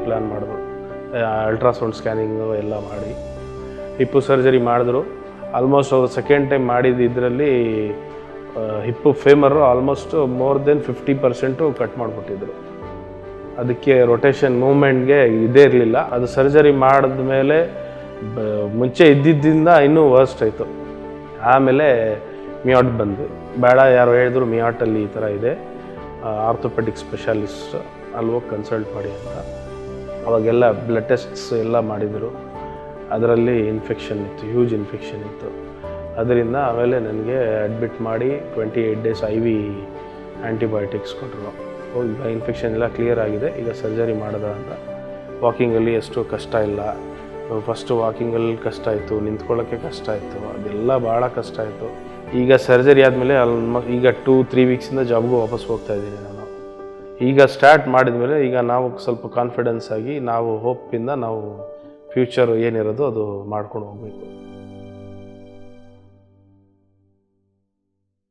Plan ಮಾಡಿದ್ರು, ultrasound scanning ಎಲ್ಲ ಮಾಡಿ ಹಿಪ್ಪು ಸರ್ಜರಿ ಮಾಡಿದ್ರು. ಆಲ್ಮೋಸ್ಟ್ ಅವರು ಸೆಕೆಂಡ್ ಟೈಮ್ ಮಾಡಿದ ಇದರಲ್ಲಿ ಹಿಪ್ಪು ಫೇಮರು ಆಲ್ಮೋಸ್ಟ್ ಮೋರ್ ದೆನ್ 50% ಕಟ್ ಮಾಡಿಬಿಟ್ಟಿದ್ರು. ಅದಕ್ಕೆ ರೊಟೇಷನ್ ಮೂವ್ಮೆಂಟ್ಗೆ ಇದೇ ಇರಲಿಲ್ಲ. ಅದು ಸರ್ಜರಿ ಮಾಡಿದ ಮೇಲೆ ಮುಂಚೆ ಇದ್ದಿದ್ದರಿಂದ ಇನ್ನೂ ವರ್ಸ್ಟ್ ಆಯಿತು. ಆಮೇಲೆ ಮಿಯಾಟ್ ಬಂದು ಬೇಡ, ಯಾರು ಹೇಳಿದ್ರು ಮಿಯಾಟಲ್ಲಿ ಈ ಥರ ಇದೆ, ಆರ್ಥೋಪೆಡಿಕ್ ಸ್ಪೆಷಲಿಸ್ಟ್ ಅಲ್ಲಿ ಹೋಗಿ ಕನ್ಸಲ್ಟ್ ಮಾಡಿ ಅಂತ. ಅವಾಗೆಲ್ಲ ಬ್ಲಡ್ ಟೆಸ್ಟ್ಸ್ ಎಲ್ಲ ಮಾಡಿದರು. ಅದರಲ್ಲಿ ಇನ್ಫೆಕ್ಷನ್ ಇತ್ತು, ಹ್ಯೂಜ್ ಇನ್ಫೆಕ್ಷನ್ ಇತ್ತು. ಅದರಿಂದ ಆಮೇಲೆ ನನಗೆ ಅಡ್ಮಿಟ್ ಮಾಡಿ 28 days IV ಆ್ಯಂಟಿಬಯೋಟಿಕ್ಸ್ ಕೊಟ್ಟರು. ಈಗ ಇನ್ಫೆಕ್ಷನ್ ಎಲ್ಲ ಕ್ಲಿಯರ್ ಆಗಿದೆ, ಈಗ ಸರ್ಜರಿ ಮಾಡೋದ ಅಂತ. ವಾಕಿಂಗಲ್ಲಿ ಎಷ್ಟು ಕಷ್ಟ ಇಲ್ಲ. ಫಸ್ಟು ವಾಕಿಂಗಲ್ಲಿ ಕಷ್ಟ ಆಯಿತು, ನಿಂತ್ಕೊಳ್ಳೋಕ್ಕೆ ಕಷ್ಟ ಆಯಿತು, ಅದೆಲ್ಲ ಭಾಳ ಕಷ್ಟ ಆಯಿತು. ಈಗ ಸರ್ಜರಿ ಆದಮೇಲೆ ಈಗ 2-3 ವೀಕ್ಸಿಂದ ಜಾಬ್ಗೂ ವಾಪಸ್ ಹೋಗ್ತಾ ಇದ್ದೀನಿ ನಾನು. ಈಗ ಸ್ಟಾರ್ಟ್ ಮಾಡಿದ ಮೇಲೆ ಈಗ ನಾವು ಸ್ವಲ್ಪ ಕಾನ್ಫಿಡೆನ್ಸ್ ಆಗಿ ನಾವು ಹೋಪಿಂದ ನಾವು ಫ್ಯೂಚರ್ ಏನಿರೋದು ಅದು ಮಾಡ್ಕೊಂಡು ಹೋಗಬೇಕು.